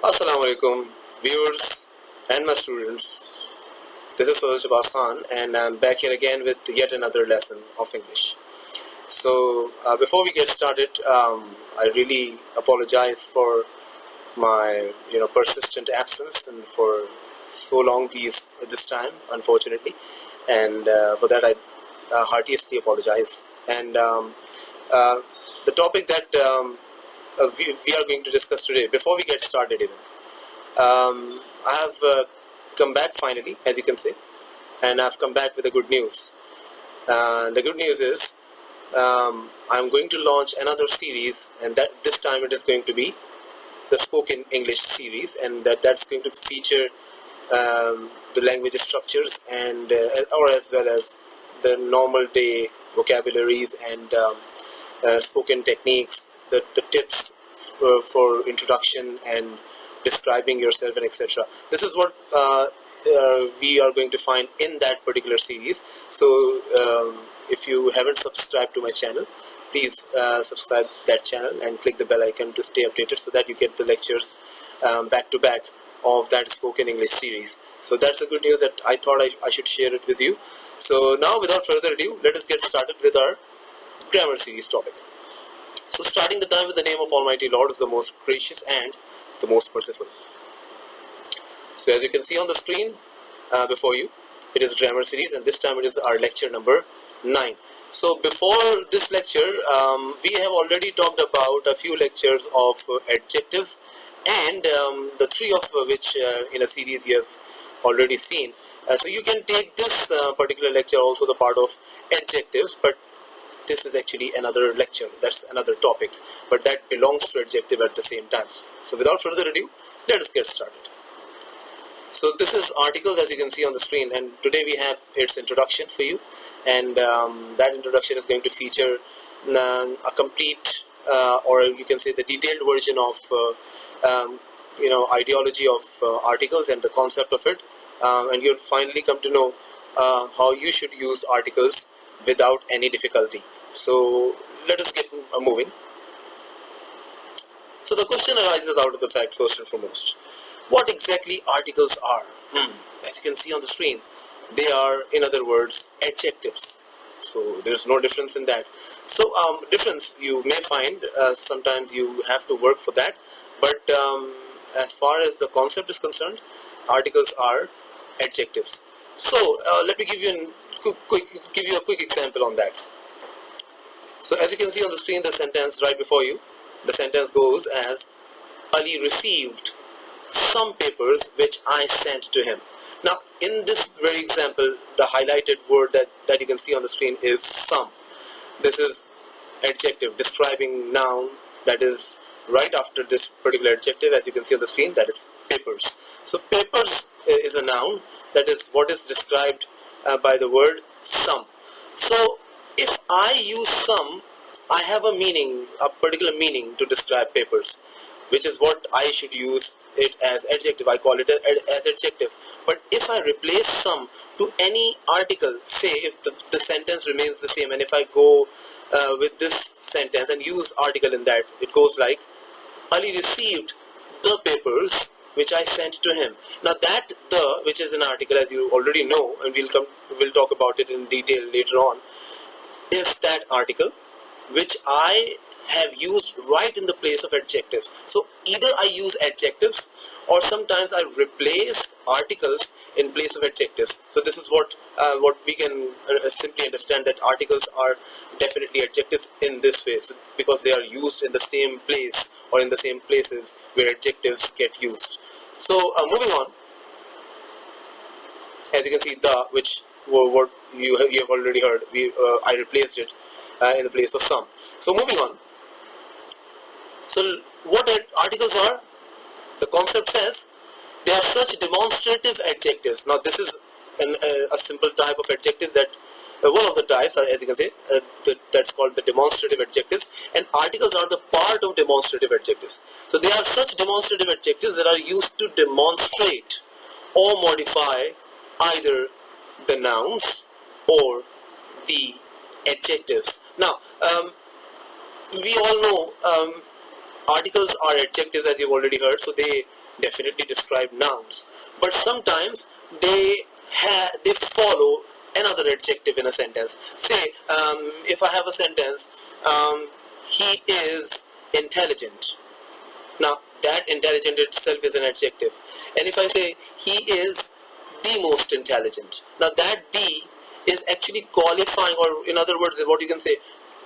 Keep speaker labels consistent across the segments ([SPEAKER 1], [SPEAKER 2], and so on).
[SPEAKER 1] Assalamu alaikum, viewers and my students. This is Shahbaz and I'm back here again with yet another lesson of English. So before we get started, I really apologize for my persistent absence and for so long this time, unfortunately, and for that I heartiestly apologize. And the topic that we are going to discuss today, before we get started even, I have come back finally, as you can see, and I've come back with the good news. The good news is I'm going to launch another series, and that this time it is going to be the spoken English series, and that's going to feature the language structures and or as well as the normal day vocabularies and spoken techniques, the tips for introduction and describing yourself and etc. This is what we are going to find in that particular series. So if you haven't subscribed to my channel, please subscribe that channel and click the bell icon to stay updated so that you get the lectures back to back of that spoken English series. So that's the good news that I thought I should share it with you. So now, without further ado, let us get started with our grammar series topic. So starting the time with the name of Almighty Lord is the most gracious and the most merciful. So as you can see on the screen before you, it is a grammar series, and this time it is our lecture number 9. So before this lecture, we have already talked about a few lectures of adjectives, and the 3 of which in a series you have already seen. So you can take this particular lecture also the part of adjectives, but this is actually another lecture, that's another topic, but that belongs to adjective at the same time. So without further ado, let us get started. So this is articles, as you can see on the screen, and today we have its introduction for you, and that introduction is going to feature a complete or you can say the detailed version of ideology of articles and the concept of it, and you'll finally come to know how you should use articles without any difficulty. So let us get moving. So the question arises out of the fact, first and foremost, what exactly articles are? As you can see on the screen, they are, in other words, adjectives. So there's no difference in that. So difference you may find, sometimes you have to work for that, but as far as the concept is concerned, articles are adjectives. So let me give you a quick example on that. So as you can see on the screen, the sentence right before you, the sentence goes as, Ali received some papers which I sent to him. Now in this very example, the highlighted word that you can see on the screen is some. This is adjective describing noun that is right after this particular adjective, as you can see on the screen, that is papers. So papers is a noun, that is what is described by the word some. So if I use some, I have a meaning, a particular meaning to describe papers, which is what I should use it as adjective. I call it as adjective. But if I replace some to any article, say if the sentence remains the same, and if I go with this sentence and use article in that, it goes like, Ali received the papers which I sent to him. Now that the, which is an article, as you already know, and we'll talk about it in detail later on, is that article which I have used right in the place of adjectives. So either I use adjectives or sometimes I replace articles in place of adjectives. So this is what we can simply understand, that articles are definitely adjectives in this way, so because they are used in the same place or in the same places where adjectives get used. So moving on, as you can see, the, which what you have already heard, I replaced it in the place of some. So moving on. So what articles are? The concept says they are such demonstrative adjectives. Now this is a simple type of adjective, that one of the types, as you can see, that's called the demonstrative adjectives, and articles are the part of demonstrative adjectives. So they are such demonstrative adjectives that are used to demonstrate or modify either the nouns or the adjectives. Now we all know articles are adjectives, as you've already heard, so they definitely describe nouns, but sometimes they follow another adjective in a sentence. Say, if I have a sentence, he is intelligent. Now, that intelligent itself is an adjective. And if I say, he is the most intelligent. Now, that the is actually qualifying, or in other words, what you can say,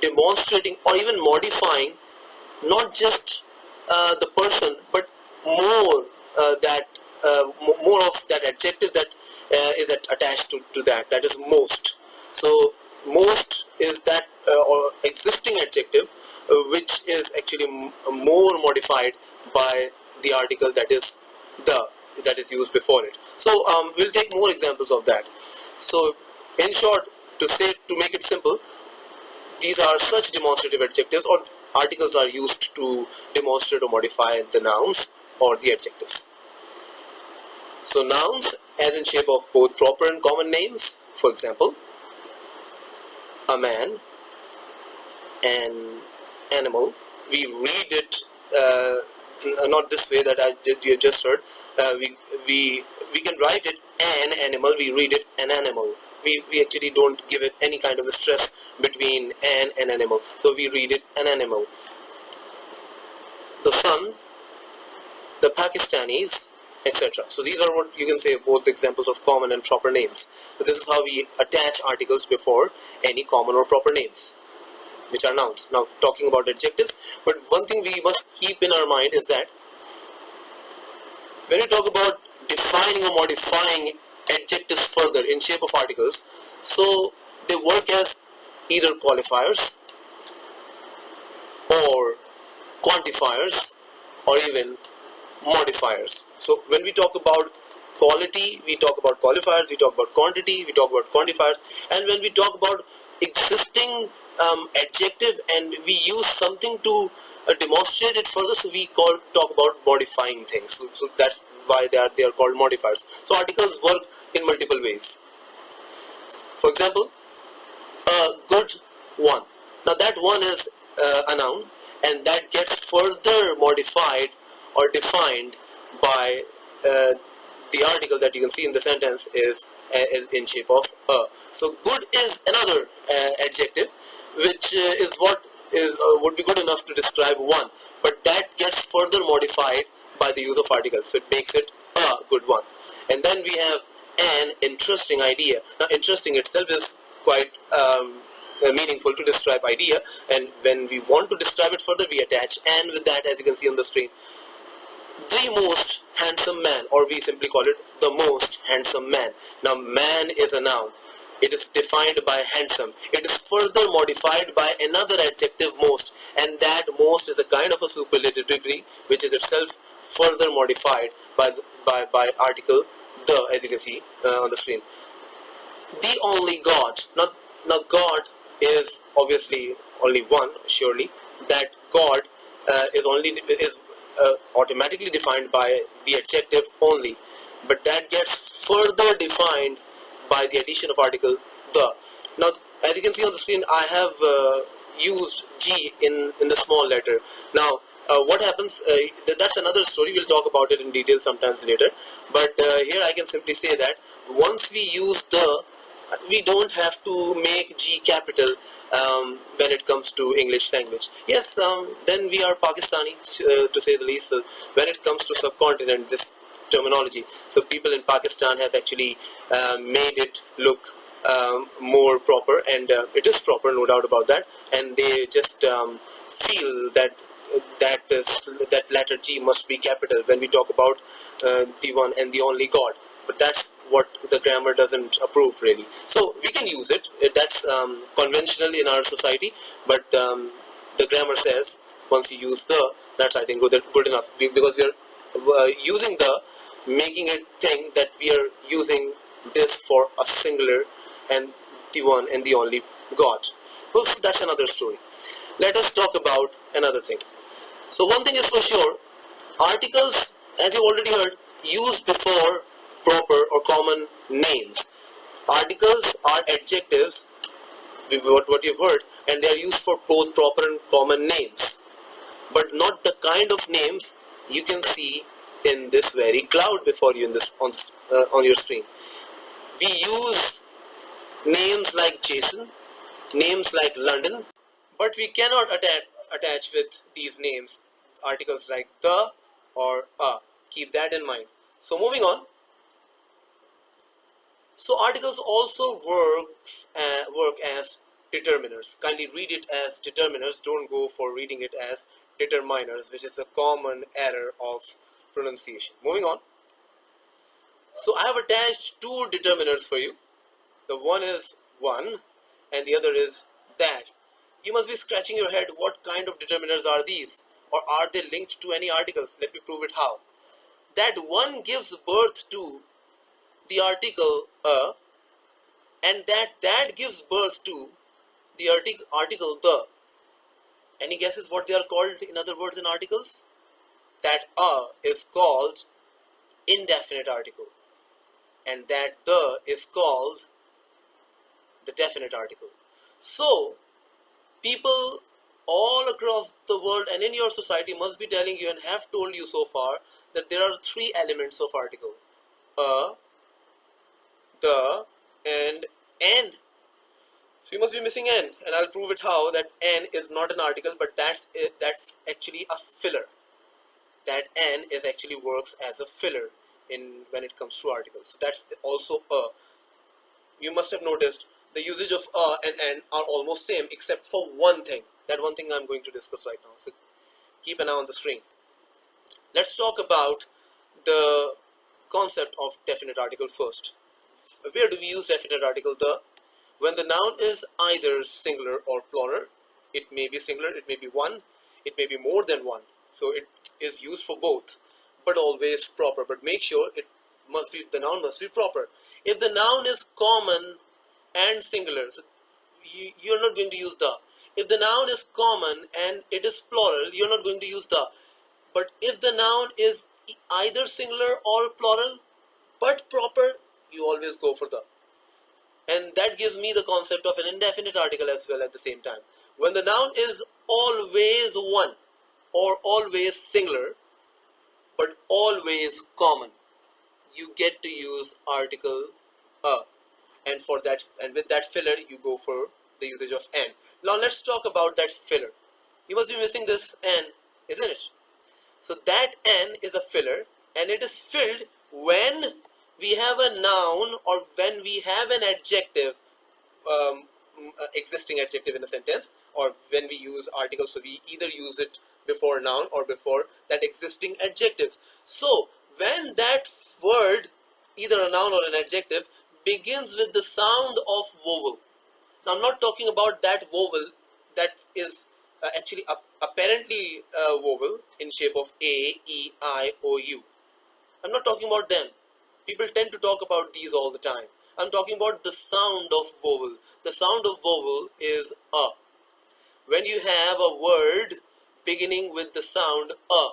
[SPEAKER 1] demonstrating or even modifying not just the person, but more more of that adjective that is attached to that. That is most. So most is that or existing adjective which is actually more modified by the article that is the that is used before it. So we'll take more examples of that. So in short, to make it simple, these are such demonstrative adjectives or articles are used to demonstrate or modify the nouns or the adjectives. So nouns as in shape of both proper and common names. For example, a man, an animal. We read it not this way that you just heard. We can write it an animal. We read it an animal. We actually don't give it any kind of a stress between an and animal. So we read it an animal. The sun, the Pakistanis, etc. So these are what you can say both examples of common and proper names. So this is how we attach articles before any common or proper names, which are nouns. Now talking about adjectives, but one thing we must keep in our mind is that when we talk about defining or modifying adjectives further in shape of articles, so they work as either qualifiers or quantifiers or even modifiers. So when we talk about quality, we talk about qualifiers, we talk about quantity, we talk about quantifiers, and when we talk about existing adjective and we use something to demonstrate it further, so we talk about modifying things. So that's why they are called modifiers. So articles work in multiple ways. For example, a good one. Now that one is a noun, and that gets further modified or defined by the article that you can see in the sentence is in shape of a. So good is another adjective which is what is would be good enough to describe one, but that gets further modified by the use of articles, so it makes it a good one. And then we have an interesting idea. Now interesting itself is quite meaningful to describe idea, and when we want to describe it further we attach and with that, as you can see on the screen. The most handsome man, or we simply call it the most handsome man. Now man is a noun. It is defined by handsome. It is further modified by another adjective most, and that most is a kind of a superlative degree which is itself further modified by article the, as you can see on the screen. The only God. Now God is obviously only one, surely. That God is automatically defined by the adjective only, but that gets further defined by the addition of article the. Now as you can see on the screen, I have used G in the small letter. Now what happens, that's another story, we'll talk about it in detail sometimes later, but here I can simply say that once we use the, we don't have to make G capital when it comes to English language. Yes, then we are Pakistani to say the least. So when it comes to subcontinent, this terminology, so people in Pakistan have actually made it look more proper, and it is proper, no doubt about that, and they just feel that that letter G must be capital when we talk about the one and the only God, but that's what the grammar doesn't approve really. So we can use it, that's conventional in our society, but the grammar says once you use the, that's I think good enough, because we are using the, making it think that we are using this for a singular and the one and the only God. Oops, that's another story. Let us talk about another thing. So one thing is for sure, articles, as you already heard, used before proper or common names. Articles are adjectives, what you've heard, and they are used for both proper and common names, but not the kind of names you can see in this very cloud before you in this on your screen. We use names like Jason, names like London, but we cannot attach with these names articles like the or a. Keep that in mind. So moving on. So articles also work as determiners. Kindly read it as determiners. Don't go for reading it as determiners, which is a common error of pronunciation. Moving on. So I have attached two determiners for you. The one is one and the other is that. You must be scratching your head, what kind of determiners are these? Or are they linked to any articles? Let me prove it how. That one gives birth to the article a, and that gives birth to the article the. Any guesses what they are called in other words in articles? That a is called indefinite article, and that the is called the definite article. So people all across the world and in your society must be telling you and have told you so far that there are three elements of article: a, the, and n. So you must be missing n, and I'll prove it how. That n is not an article, but that's actually a filler. That n is actually works as a filler in when it comes to articles. So that's also a. You must have noticed the usage of a and n are almost same except for one thing. That one thing I'm going to discuss right now. So keep an eye on the screen. Let's talk about the concept of definite article first. Where do we use definite article the? When the noun is either singular or plural. It may be singular, it may be one, it may be more than one. So it is used for both, but always proper. But make sure the noun must be proper. If the noun is common and singular, so you're not going to use the. If the noun is common and it is plural, you're not going to use the. But if the noun is either singular or plural but proper, you always go for the. And that gives me the concept of an indefinite article as well at the same time. When the noun is always one or always singular but always common, you get to use article a. And for that, and with that filler, you go for the usage of n. Now let's talk about that filler. You must be missing this n, isn't it? So that n is a filler, and it is filled when we have a noun or when we have an adjective, existing adjective in a sentence, or when we use articles. So we either use it before noun or before that existing adjectives. So when that word, either a noun or an adjective, begins with the sound of vowel. Now I'm not talking about that vowel that is actually apparently a vowel in shape of A, E, I, O, U. I'm not talking about them. People tend to talk about these all the time. I'm talking about the sound of vowel. The sound of vowel is a. When you have a word beginning with the sound a,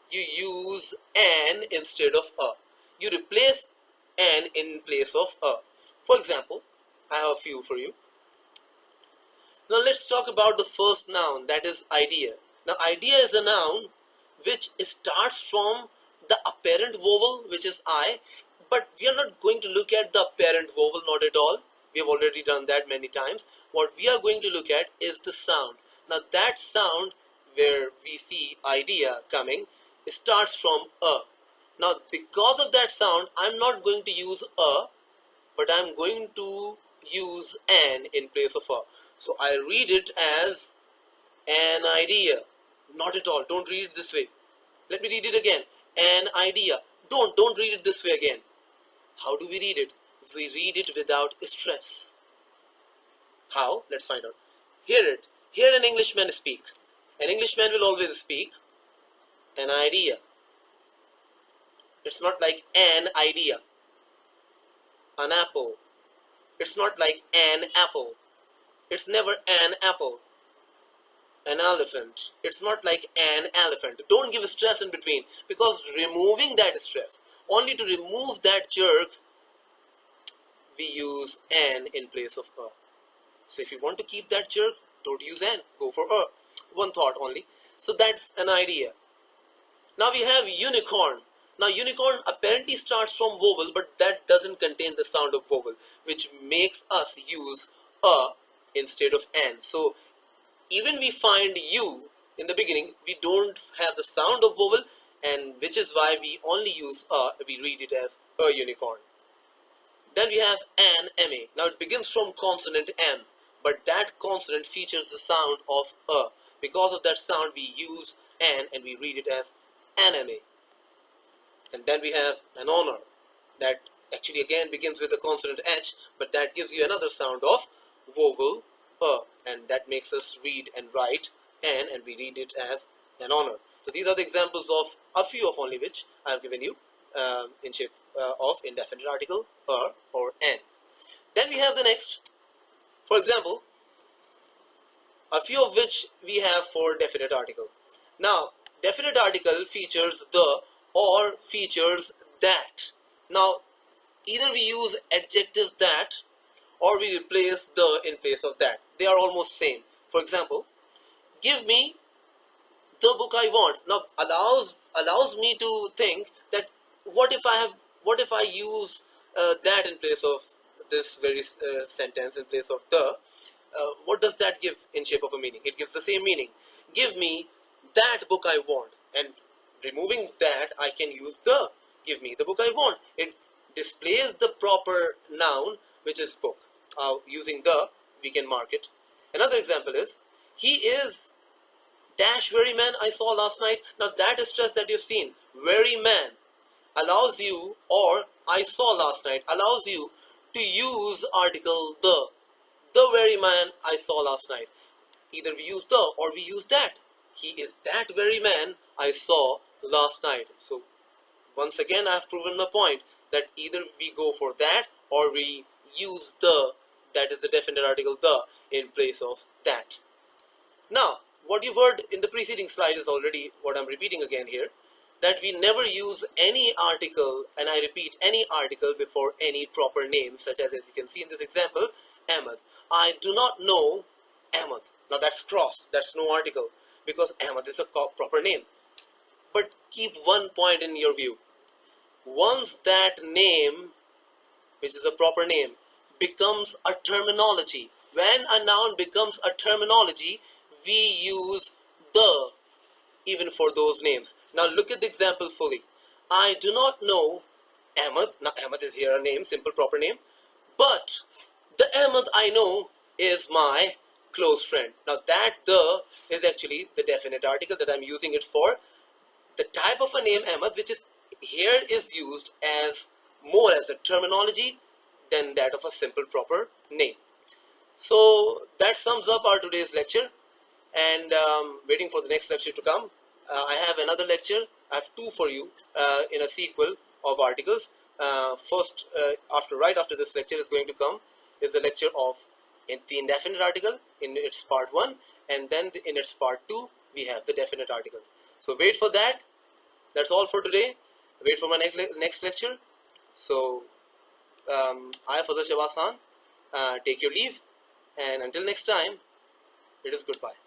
[SPEAKER 1] you use an instead of a. You replace an in place of a. For example, I have a few for you. Now let's talk about the first noun, that is idea. Now idea is a noun which starts from the apparent vowel, which is I, but we are not going to look at the apparent vowel, not at all. We have already done that many times. What we are going to look at is the sound. Now that sound where we see idea coming starts from a. Now because of that sound, I'm not going to use a, but I'm going to use an in place of a. So I read it as an idea. Not at all. Don't read it this way. Let me read it again. An idea. Don't read it this way again. How do we read it? We read it without stress. How? Let's find out. Hear it. Hear an Englishman speak. An Englishman will always speak an idea. It's not like an idea. An apple. It's not like an apple. It's never an apple. An elephant. It's not like an elephant. Don't give stress in between, because removing that stress, only to remove that jerk, we use an in place of a. So if you want to keep that jerk, don't use an, go for a. One thought only. So that's an idea. Now we have unicorn. Now unicorn apparently starts from vowel, but that doesn't contain the sound of vowel, which makes us use a instead of an. So even we find u in the beginning, we don't have the sound of vowel, and which is why we only use a, we read it as a unicorn. Then we have an, ma. Now it begins from consonant m, but that consonant features the sound of a. Because of that sound, we use an and we read it as anime. And then we have an honor that actually again begins with the consonant h, but that gives you another sound of vowel a, and that makes us read and write an, and we read it as an honor. So these are the examples of a few of only which I have given you in shape of indefinite article a or an. Then we have the next, for example, a few of which we have for definite article. Now, definite article features the or features that. Now, either we use adjectives that or we replace the in place of that. They are almost same. For example, give me the book I want. Now, allows me to think that what if I use that in place of this very sentence in place of the. What does that give in shape of a meaning? It gives the same meaning. Give me that book I want, and removing that I can use the. Give me the book I want. It displays the proper noun, which is book. Using the, we can mark it. Another example is, he is dash very man I saw last night. Now that is stress that you've seen. Very man allows you, or I saw last night allows you to use article the. The very man I saw last night. Either we use the or we use that. He is that very man I saw last night. So once again I have proven my point that either we go for that or we use the, that is the definite article the, in place of that. Now what you've heard in the preceding slide is already what I'm repeating again here, that we never use any article, and I repeat, any article before any proper name, such as you can see in this example, Ahmed. I do not know Ahmed. Now that's cross, that's no article, because Ahmed is a proper name. But keep one point in your view. Once that name, which is a proper name, becomes a terminology, when a noun becomes a terminology, we use the even for those names. Now look at the example fully. I do not know Ahmed. Now Ahmed is here a name, simple proper name, but the Ahmed I know is my close friend. Now that the is actually the definite article that I'm using it for. The type of a name Ahmed, which is here, is used as more as a terminology than that of a simple proper name. So that sums up our today's lecture, and waiting for the next lecture to come. I have another lecture. I have two for you in a sequel of articles. First, right after this lecture is going to come is the lecture of the indefinite article in its part 1, and then in its part 2 we have the definite article. So wait for that. That's all for today. Wait for my next lecture. So I am Shahbaz Khan. Take your leave, and until next time, it is goodbye.